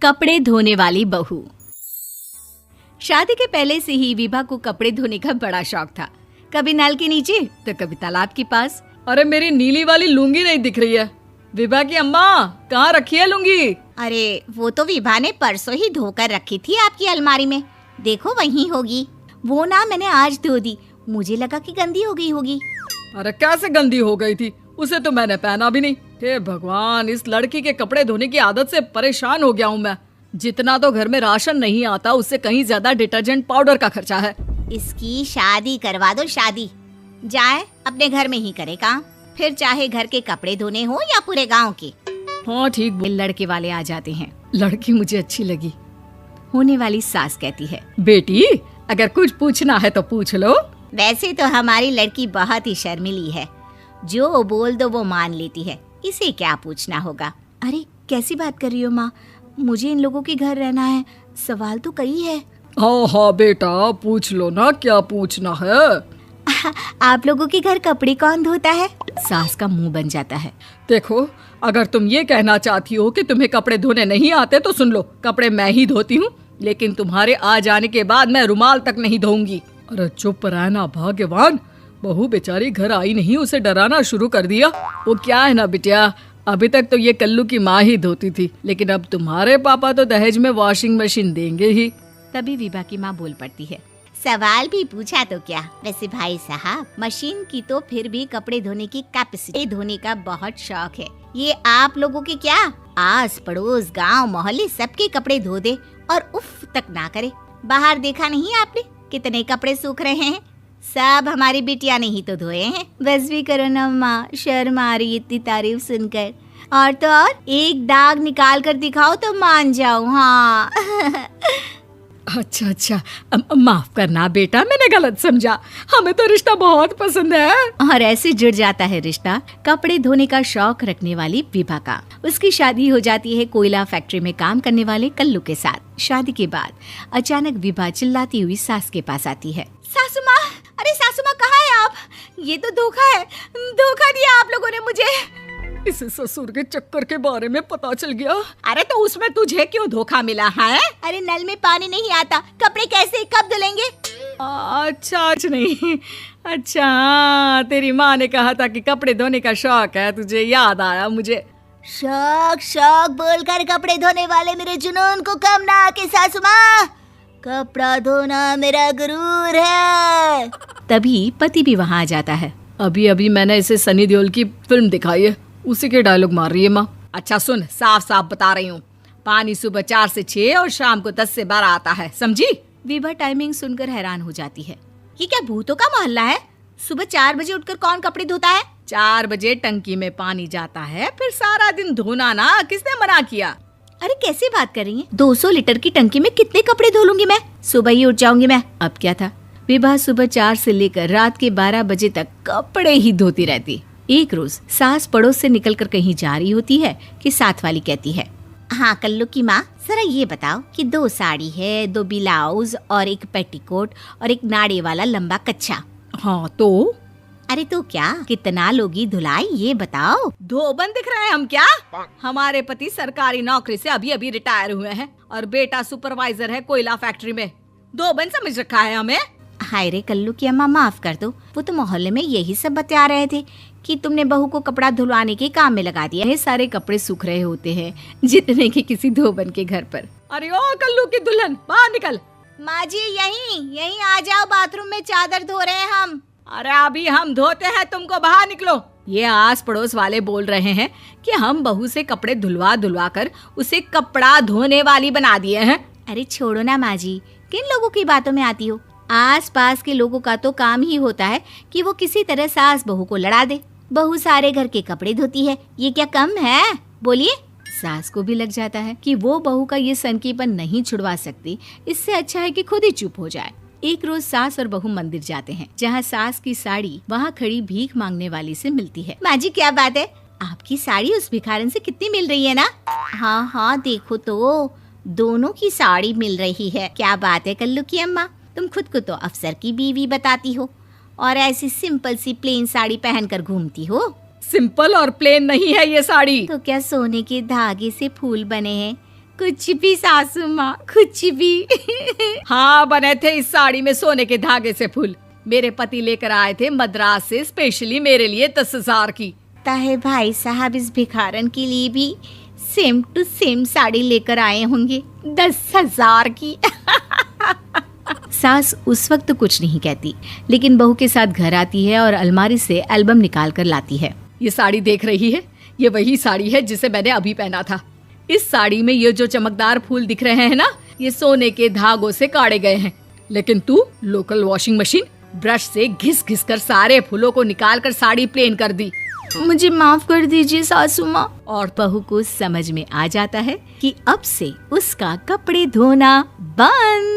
कपड़े धोने वाली बहू। शादी के पहले से ही विभा को कपड़े धोने का बड़ा शौक था। कभी नल के नीचे तो कभी तालाब के पास। अरे मेरी नीली वाली लुंगी नहीं दिख रही है। विभा की अम्मा, कहाँ रखी है लुंगी? अरे वो तो विभा ने परसों ही धोकर रखी थी आपकी अलमारी में, देखो वहीं होगी। वो ना मैंने आज धो दी, मुझे लगा कि गंदी हो गई होगी। अरे कैसे गंदी हो गई थी? उसे तो मैंने पहना भी नहीं। हे भगवान, इस लड़की के कपड़े धोने की आदत से परेशान हो गया हूँ मैं। जितना तो घर में राशन नहीं आता, उससे कहीं ज्यादा डिटर्जेंट पाउडर का खर्चा है। इसकी शादी करवा दो, शादी जाए अपने घर में ही करे काम, फिर चाहे घर के कपड़े धोने हो या पूरे गांव के। हाँ ठीक। लड़के वाले आ जाते हैं। लड़की मुझे अच्छी लगी। होने वाली सास कहती है, बेटी अगर कुछ पूछना है तो पूछ लो। वैसे तो हमारी लड़की बहुत ही शर्मीली है, जो बोल दो वो मान लेती है, इसे क्या पूछना होगा। अरे कैसी बात कर रही हो माँ, मुझे इन लोगों के घर रहना है, सवाल तो कई है। हाँ हाँ बेटा, पूछ लो ना, क्या पूछना है। आप लोगों के घर कपड़े कौन धोता है? सास का मुंह बन जाता है। देखो, अगर तुम ये कहना चाहती हो कि तुम्हें कपड़े धोने नहीं आते तो सुन लो, कपड़े मैं ही धोती हूँ, लेकिन तुम्हारे आ जाने के बाद मैं रुमाल तक नहीं धोऊंगी। अरे चुप रहना भाग्यवान, बहू बेचारी घर आई नहीं, उसे डराना शुरू कर दिया। वो क्या है ना बिटिया, अभी तक तो ये कल्लू की माँ ही धोती थी, लेकिन अब तुम्हारे पापा तो दहेज में वॉशिंग मशीन देंगे ही। तभी विभा की माँ बोल पड़ती है, सवाल भी पूछा तो क्या। वैसे भाई साहब, मशीन की तो फिर भी कपड़े धोने की कैपेसिटी धोने का बहुत शौक है। ये आप लोगों के क्या, आस पड़ोस गांव मोहल्ले सबके कपड़े धो दे और उफ तक ना करे। बाहर देखा नहीं आपने कितने कपड़े सूख रहे हैं? सब हमारी बिटिया ने ही तो धोए हैं। बस भी करो ना माँ, शर्म आ रही इतनी तारीफ सुनकर। और तो और एक दाग निकाल कर दिखाओ तो मान जाओ। हाँ अच्छा, माफ करना बेटा, मैंने गलत समझा। हमें तो रिश्ता बहुत पसंद है। और ऐसे जुड़ जाता है रिश्ता कपड़े धोने का शौक रखने वाली विभा का। उसकी शादी हो जाती है कोयला फैक्ट्री में काम करने वाले कल्लू के साथ। शादी के बाद अचानक विभा चिल्लाती हुई सास के पास आती है। सासू माँ, अरे सासू माँ कहाँ है आप? ये तो धोखा है, धोखा दिया आप लोगों ने मुझे। इसे ससुर के चक्कर के बारे में पता चल गया। अरे तो उसमें तुझे क्यों धोखा मिला है? अरे नल में पानी नहीं आता, कपड़े कैसे कब धुलेंगे? अच्छा नहीं, अच्छा हाँ, तेरी माँ ने कहा था कि कपड़े धोने का शौक है तुझे, याद आया मुझे। शौक बोलकर कपड़े धोने वाले मेरे जुनून को कम ना आके सासू माँ, कपड़ा धोना मेरा गुरूर है। तभी पति भी वहाँ आ जाता है। अभी मैंने इसे सनी देओल की फिल्म दिखाई है, उसी के डायलॉग मार रही है माँ। अच्छा सुन, साफ साफ बता रही हूँ, पानी सुबह 4 से 6 और शाम को 10 से 12 आता है, समझी? विभा टाइमिंग सुनकर हैरान हो जाती है। ये क्या भूतों का मोहल्ला है? सुबह 4 बजे उठकर कौन कपड़े धोता है? 4 बजे टंकी में पानी जाता है, फिर सारा दिन धोना ना, किसने मना किया? अरे कैसी बात कर रही हैं? 200 लीटर की टंकी में कितने कपड़े धो लूंगी मैं? सुबह ही उठ जाऊंगी मैं। अब क्या था, विभा सुबह 4 से लेकर रात के 12 बजे तक कपड़े ही धोती रहती। एक रोज सास पड़ोस से निकलकर कहीं जा रही होती है कि साथ वाली कहती है, हाँ कल्लू की माँ, जरा ये बताओ कि 2 साड़ी है, 2 ब्लाउज और एक पेटीकोट और एक नाड़े वाला लंबा कच्छा। हाँ तो? अरे तो क्या, कितना लोगी धुलाई ये बताओ। धोबन दिख रहे हैं हम क्या? हमारे पति सरकारी नौकरी से अभी अभी रिटायर हुए हैं और बेटा सुपरवाइजर है कोयला फैक्ट्री में। धोबन समझ रखा है हमें? हाय रे कल्लू की अम्मा, माफ कर दो, वो तो मोहल्ले में यही सब बता रहे थे कि तुमने बहू को कपड़ा धुलवाने के काम में लगा दिया। ये सारे कपड़े सूख रहे होते हैं जितने की किसी धोबन के घर पर। अरे ओ कल्लू की दुल्हन, बाहर निकल। माँ जी यहीं आ जाओ, बाथरूम में चादर धो रहे हैं हम। अरे अभी हम धोते हैं, तुमको बाहर निकलो। ये आस पड़ोस वाले बोल रहे हैं कि हम बहू से कपड़े धुलवा कर उसे कपड़ा धोने वाली बना दिए हैं। अरे छोड़ो ना माँ जी, किन लोगों की बातों में आती हो? आस पास के लोगों का तो काम ही होता है कि वो किसी तरह सास बहू को लड़ा दे। बहू सारे घर के कपड़े धोती है, ये क्या कम है? बोलिए। सास को भी लग जाता है कि वो बहू का ये सनकीपन नहीं छुड़वा सकती, इससे अच्छा है कि खुद ही चुप हो जाए। एक रोज सास और बहू मंदिर जाते हैं, जहाँ सास की साड़ी वहाँ खड़ी भीख मांगने वाली से मिलती है। माँ जी क्या बात है, आपकी साड़ी उस भिखारन से कितनी मिल रही है ना? हाँ देखो तो, दोनों की साड़ी मिल रही है। क्या बात है कल्लू की अम्मा, तुम खुद को तो अफसर की बीवी बताती हो और ऐसी सिंपल सी प्लेन साड़ी पहनकर घूमती हो। सिंपल और प्लेन नहीं है ये साड़ी। तो क्या सोने के धागे से फूल बने हैं? कुछ भी सासू माँ, कुछ भी। हाँ, बने थे इस साड़ी में सोने के धागे से फूल। मेरे पति लेकर आए थे मद्रास से स्पेशली मेरे लिए 10,000 की। ताहे भाई साहब इस भिखारन के लिए भी सेम टू सेम साड़ी लेकर आए होंगे 10,000 की। सास उस वक्त कुछ नहीं कहती, लेकिन बहू के साथ घर आती है और अलमारी से एल्बम निकाल कर लाती है। ये साड़ी देख रही है, ये वही साड़ी है जिसे मैंने अभी पहना था। इस साड़ी में ये जो चमकदार फूल दिख रहे हैं ना, ये सोने के धागों से काढ़े गए हैं। लेकिन तू लोकल वॉशिंग मशीन ब्रश से घिस घिस कर सारे फूलों को निकाल कर साड़ी प्लेन कर दी। मुझे माफ कर दीजिए सासू माँ। और बहू को समझ में आ जाता है कि अब से उसका कपड़े धोना बंद।